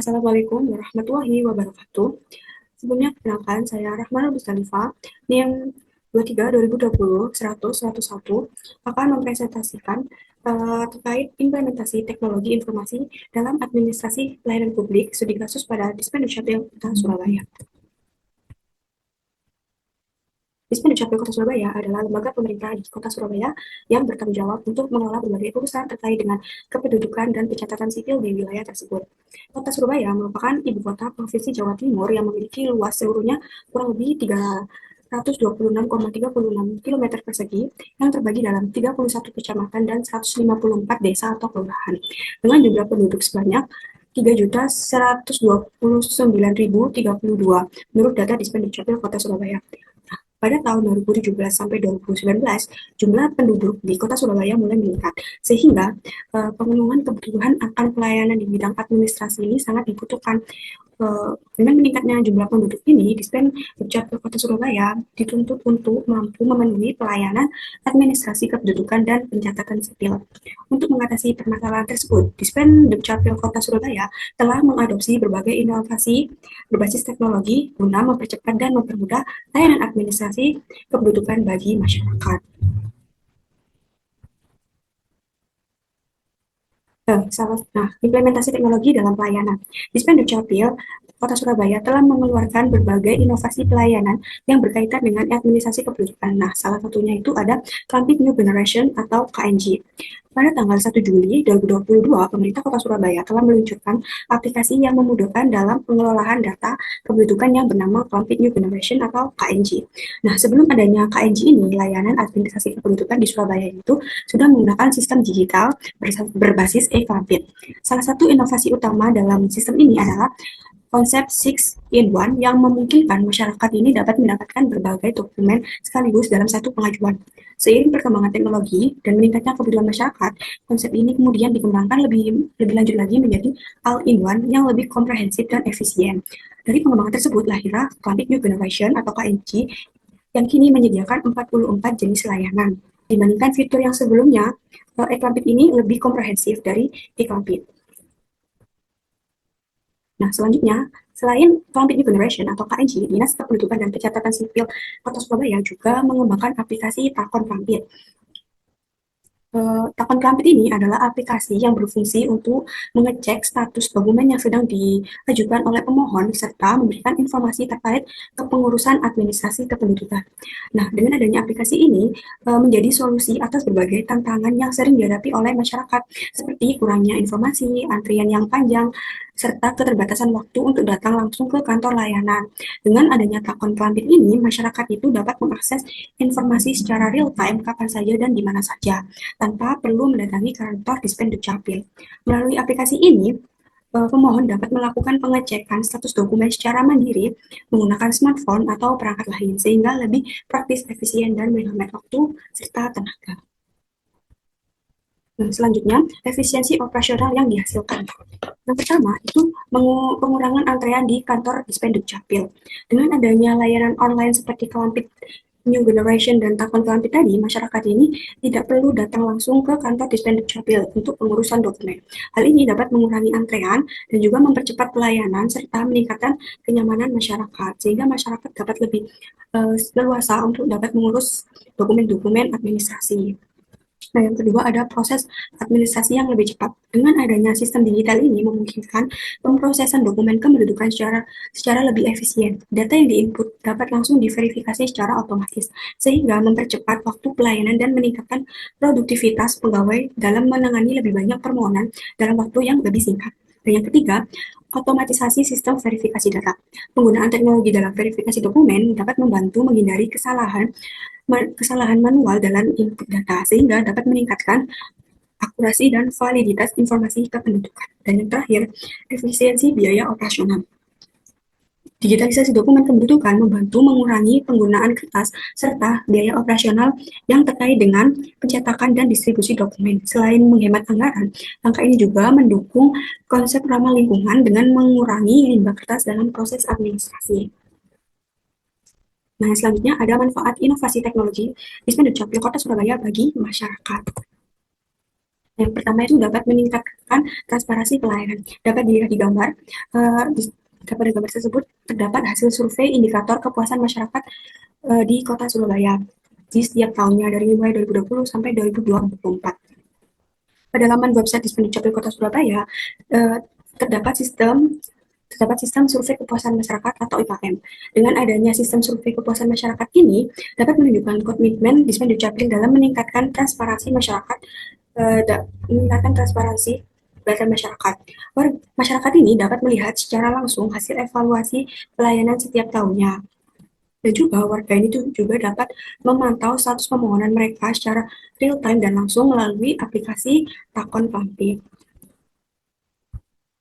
Assalamualaikum warahmatullahi wabarakatuh. Sebelumnya perkenalkan, saya Rahmana Mustalifah, NIM 23-2020-100-101 akan mempresentasikan terkait implementasi teknologi informasi dalam administrasi pelayanan publik studi kasus pada Dispenduk Capil Kota Surabaya. Dispenduk Capil Kota Surabaya adalah lembaga pemerintah di Kota Surabaya yang bertanggung jawab untuk mengelola berbagai urusan terkait dengan kependudukan dan pencatatan sipil di wilayah tersebut. Kota Surabaya merupakan ibu kota Provinsi Jawa Timur yang memiliki luas seluruhnya kurang lebih 326,36 km persegi yang terbagi dalam 31 kecamatan dan 154 desa atau kelurahan dengan jumlah penduduk sebanyak 3.129.032 menurut data Dispenduk Capil Kota Surabaya. Pada tahun 2017 sampai 2019, jumlah penduduk di Kota Surabaya mulai meningkat, sehingga pemenuhan kebutuhan akan pelayanan di bidang administrasi ini sangat dibutuhkan. Dengan meningkatnya jumlah penduduk ini, Dispenduk Capil Kota Surabaya dituntut untuk mampu memenuhi pelayanan administrasi kependudukan dan pencatatan sipil. Untuk mengatasi permasalahan tersebut, Dispenduk Capil Kota Surabaya telah mengadopsi berbagai inovasi berbasis teknologi guna mempercepat dan mempermudah layanan administrasi kependudukan bagi masyarakat. Implementasi teknologi dalam pelayanan. Dispenduk Capil Kota Surabaya telah mengeluarkan berbagai inovasi pelayanan yang berkaitan dengan administrasi kependudukan. Nah, salah satunya itu ada Clampit New Generation atau KNG. Pada tanggal 1 Juli 2022, pemerintah Kota Surabaya telah meluncurkan aplikasi yang memudahkan dalam pengelolaan data kependudukan yang bernama Clampit New Generation atau KNG. Nah, sebelum adanya KNG ini, layanan administrasi kependudukan di Surabaya itu sudah menggunakan sistem digital berbasis e-Clampit. Salah satu inovasi utama dalam sistem ini adalah konsep 6-in-1 yang memungkinkan masyarakat ini dapat mendapatkan berbagai dokumen sekaligus dalam satu pengajuan. Seiring perkembangan teknologi dan meningkatnya kebutuhan masyarakat, konsep ini kemudian dikembangkan lebih lanjut lagi menjadi all-in-one yang lebih komprehensif dan efisien. Dari pengembangan tersebut lahirlah Clampit New Generation atau KNG yang kini menyediakan 44 jenis layanan. Dibandingkan fitur yang sebelumnya, e-Clampit ini lebih komprehensif dari e-Clampit. Nah, selanjutnya, selain Clampit New Generation atau KNG, Dinas Kependudukan dan Pencatatan Sipil Kota Surabaya juga mengembangkan aplikasi Takon Clampit. Takon Clampit ini adalah aplikasi yang berfungsi untuk mengecek status dokumen yang sedang diajukan oleh pemohon serta memberikan informasi terkait kepengurusan administrasi kependudukan. Nah, dengan adanya aplikasi ini menjadi solusi atas berbagai tantangan yang sering dihadapi oleh masyarakat seperti kurangnya informasi, antrian yang panjang, serta keterbatasan waktu untuk datang langsung ke kantor layanan. Dengan adanya Takon Clampit ini, masyarakat itu dapat mengakses informasi secara real time kapan saja dan di mana saja, tanpa perlu mendatangi kantor Dispenduk Capil. Melalui aplikasi ini, pemohon dapat melakukan pengecekan status dokumen secara mandiri menggunakan smartphone atau perangkat lain, sehingga lebih praktis, efisien, dan menghemat waktu serta tenaga. Nah, selanjutnya, efisiensi operasional yang dihasilkan. Yang pertama, itu pengurangan antrean di kantor Dispenduk Capil. Dengan adanya layanan online seperti Clampit New Generation dan Takon Clampit tadi, masyarakat ini tidak perlu datang langsung ke kantor Dispenduk Capil untuk pengurusan dokumen. Hal ini dapat mengurangi antrean dan juga mempercepat pelayanan serta meningkatkan kenyamanan masyarakat, sehingga masyarakat dapat lebih leluasa untuk dapat mengurus dokumen-dokumen administrasi. Nah, yang kedua ada proses administrasi yang lebih cepat. Dengan adanya sistem digital ini memungkinkan pemrosesan dokumen kependudukan secara lebih efisien. Data yang diinput dapat langsung diverifikasi secara otomatis, sehingga mempercepat waktu pelayanan dan meningkatkan produktivitas pegawai dalam menangani lebih banyak permohonan dalam waktu yang lebih singkat. Dan yang ketiga, otomatisasi sistem verifikasi data. Penggunaan teknologi dalam verifikasi dokumen dapat membantu menghindari kesalahan manual dalam input data, sehingga dapat meningkatkan akurasi dan validitas informasi kependudukan. Dan yang terakhir, efisiensi biaya operasional. Digitalisasi dokumen kependudukan membantu mengurangi penggunaan kertas serta biaya operasional yang terkait dengan pencetakan dan distribusi dokumen. Selain menghemat anggaran, langkah ini juga mendukung konsep ramah lingkungan dengan mengurangi limbah kertas dalam proses administrasi. Nah, selanjutnya ada manfaat inovasi teknologi Dispenduk Capil Kota Surabaya bagi masyarakat. Yang pertama itu dapat meningkatkan transparansi pelayanan. Dapat dilihat di gambar. Dapat di gambar tersebut terdapat hasil survei indikator kepuasan masyarakat di Kota Surabaya di setiap tahunnya dari mulai 2020 sampai 2024. Pada laman website Dispenduk Capil Kota Surabaya eh, terdapat sistem survei kepuasan masyarakat atau IKM. Dengan adanya sistem survei kepuasan masyarakat ini dapat menunjukkan komitmen Dispenduk Capil dalam meningkatkan transparansi masyarakat, meningkatkan transparansi data masyarakat. Masyarakat ini dapat melihat secara langsung hasil evaluasi pelayanan setiap tahunnya. Dan juga warga ini juga dapat memantau status permohonan mereka secara real time dan langsung melalui aplikasi Takon Kampi.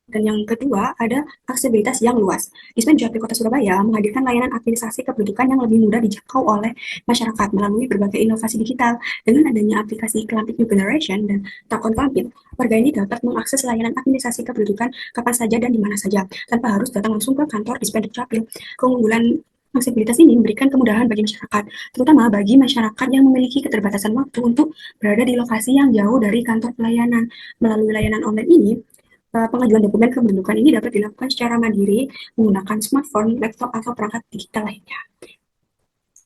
Dan yang kedua, ada aksesibilitas yang luas. Dispenduk Kota Surabaya menghadirkan layanan administrasi kependudukan yang lebih mudah dijangkau oleh masyarakat melalui berbagai inovasi digital. Dengan adanya aplikasi Kelampit New Generation dan Takon Kelampit, warga ini dapat mengakses layanan administrasi kependudukan kapan saja dan di mana saja, tanpa harus datang langsung ke kantor Dispenduk Capil. Keunggulan aksesibilitas ini memberikan kemudahan bagi masyarakat, terutama bagi masyarakat yang memiliki keterbatasan waktu untuk berada di lokasi yang jauh dari kantor pelayanan. Melalui layanan online ini, pengajuan dokumen kependudukan ini dapat dilakukan secara mandiri menggunakan smartphone, laptop, atau perangkat digital lainnya.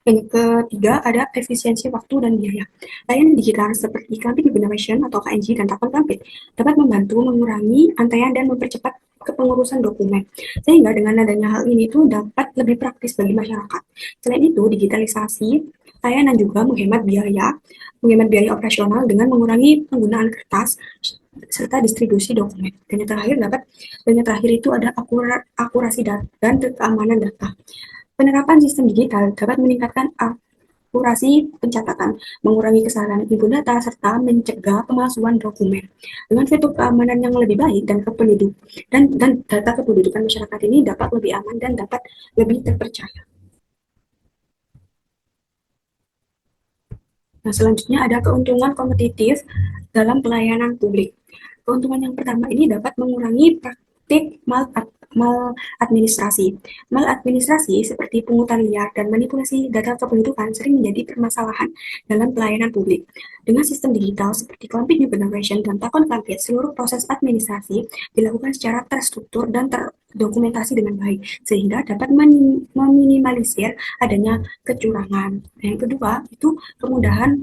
Yang ketiga, ada efisiensi waktu dan biaya. Layanan digital seperti Kelampit Generation atau KNG dan Takon Kelampit dapat membantu mengurangi antrean dan mempercepat kepengurusan dokumen. Sehingga dengan adanya hal ini tuh dapat lebih praktis bagi masyarakat. Selain itu, digitalisasi layanan juga menghemat biaya operasional dengan mengurangi penggunaan kertas serta distribusi dokumen. Dan yang terakhir itu ada akurasi data dan keamanan data. Penerapan sistem digital dapat meningkatkan akurasi pencatatan, mengurangi kesalahan input data, serta mencegah pemalsuan dokumen. Dengan fitur keamanan yang lebih baik dan data kependudukan masyarakat ini dapat lebih aman dan dapat lebih terpercaya. Nah, selanjutnya ada keuntungan kompetitif dalam pelayanan publik. Keuntungan yang pertama ini dapat mengurangi praktik maladministrasi. Maladministrasi seperti pungutan liar dan manipulasi data kependudukan sering menjadi permasalahan dalam pelayanan publik. Dengan sistem digital seperti Kelampit New Generation dan Takon Kelampit, seluruh proses administrasi dilakukan secara terstruktur dan terdokumentasi dengan baik, sehingga dapat meminimalisir adanya kecurangan. Yang kedua, itu kemudahan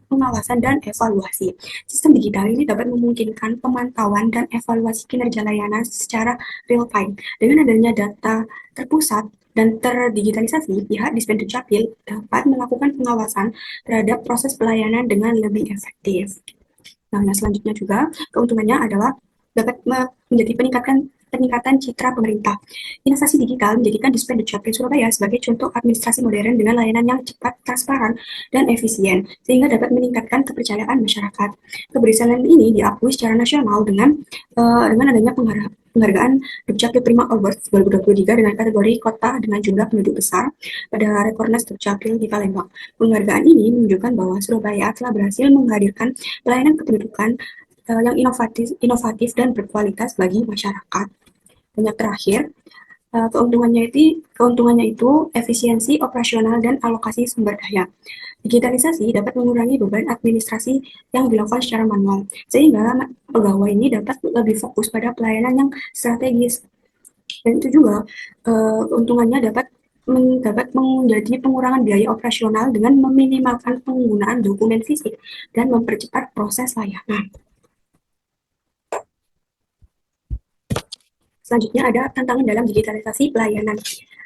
pengawasan dan evaluasi. Sistem digital ini dapat memungkinkan pemantauan dan evaluasi kinerja layanan secara real time. Dengan adanya data terpusat dan terdigitalisasi, pihak Dispenduk Capil dapat melakukan pengawasan terhadap proses pelayanan dengan lebih efektif. Nah, yang selanjutnya juga keuntungannya adalah dapat menjadi peningkatan citra pemerintah. Inovasi digital menjadikan Dispenduk Capil Surabaya sebagai contoh administrasi modern dengan layanan yang cepat, transparan, dan efisien, sehingga dapat meningkatkan kepercayaan masyarakat. Keberhasilan ini diakui secara nasional dengan adanya penghargaan Dukcapil Prima Award 2023 dengan kategori kota dengan jumlah penduduk besar pada Rekornas Dukcapil di Palembang. Penghargaan ini menunjukkan bahwa Surabaya telah berhasil menghadirkan pelayanan kependudukan yang inovatif dan berkualitas bagi masyarakat. Dan yang terakhir, keuntungannya itu efisiensi operasional dan alokasi sumber daya. Digitalisasi dapat mengurangi beban administrasi yang dilakukan secara manual, sehingga pegawai ini dapat lebih fokus pada pelayanan yang strategis. Dan itu juga keuntungannya dapat menjadi pengurangan biaya operasional dengan meminimalkan penggunaan dokumen fisik dan mempercepat proses layanan. Selanjutnya ada tantangan dalam digitalisasi pelayanan.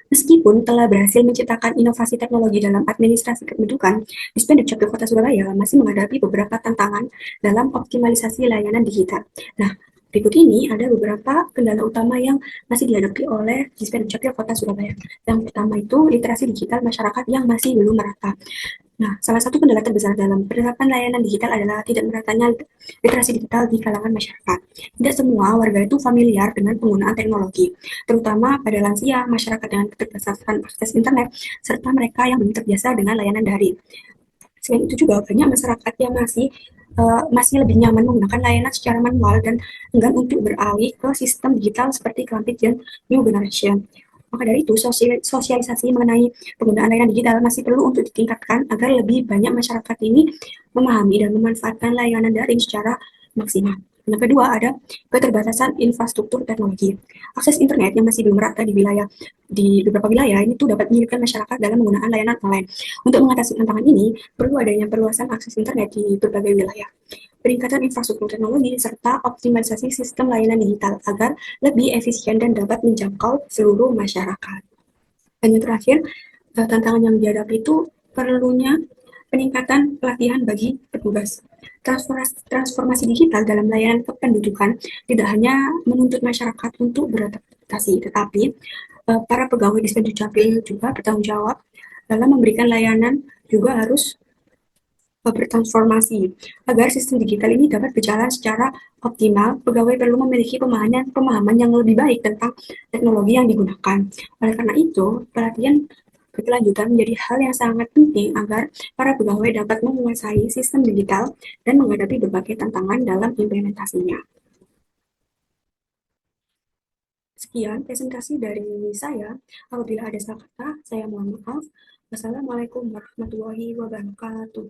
Meskipun telah berhasil menciptakan inovasi teknologi dalam administrasi kependudukan, Dispenduk Capil Kota Surabaya masih menghadapi beberapa tantangan dalam optimalisasi layanan digital. Nah, berikut ini ada beberapa kendala utama yang masih dihadapi oleh Dispenduk Capil Kota Surabaya. Yang pertama itu literasi digital masyarakat yang masih belum merata. Nah, salah satu kendala terbesar dalam penerapan layanan digital adalah tidak meratanya literasi digital di kalangan masyarakat. Tidak semua warga itu familiar dengan penggunaan teknologi, terutama pada lansia, masyarakat dengan keterbatasan akses internet, serta mereka yang belum terbiasa dengan layanan daring. Selain itu juga banyak masyarakat yang masih lebih nyaman menggunakan layanan secara manual dan enggan untuk beralih ke sistem digital seperti Kelampit dan New Generation. Maka dari itu, sosialisasi mengenai penggunaan layanan digital masih perlu untuk ditingkatkan agar lebih banyak masyarakat ini memahami dan memanfaatkan layanan daring secara maksimal. Yang kedua ada keterbatasan infrastruktur teknologi. Akses internet yang masih belum merata di beberapa wilayah ini tuh dapat menyulitkan masyarakat dalam menggunakan layanan online. Untuk mengatasi tantangan ini, perlu adanya perluasan akses internet di berbagai wilayah, peningkatan infrastruktur teknologi, serta optimalisasi sistem layanan digital agar lebih efisien dan dapat menjangkau seluruh masyarakat. Dan yang terakhir, tantangan yang dihadapi itu perlunya peningkatan pelatihan bagi petugas. Transformasi digital dalam layanan kependudukan tidak hanya menuntut masyarakat untuk beradaptasi, tetapi para pegawai di Dukcapil juga bertanggung jawab dalam memberikan layanan, juga harus bertransformasi. Agar sistem digital ini dapat berjalan secara optimal, pegawai perlu memiliki pemahaman yang lebih baik tentang teknologi yang digunakan. Oleh karena itu, pelatihan berkelanjutan menjadi hal yang sangat penting agar para pegawai dapat menguasai sistem digital dan menghadapi berbagai tantangan dalam implementasinya. Sekian presentasi dari saya. Apabila ada salah kata, saya mohon maaf. Wassalamualaikum warahmatullahi wabarakatuh.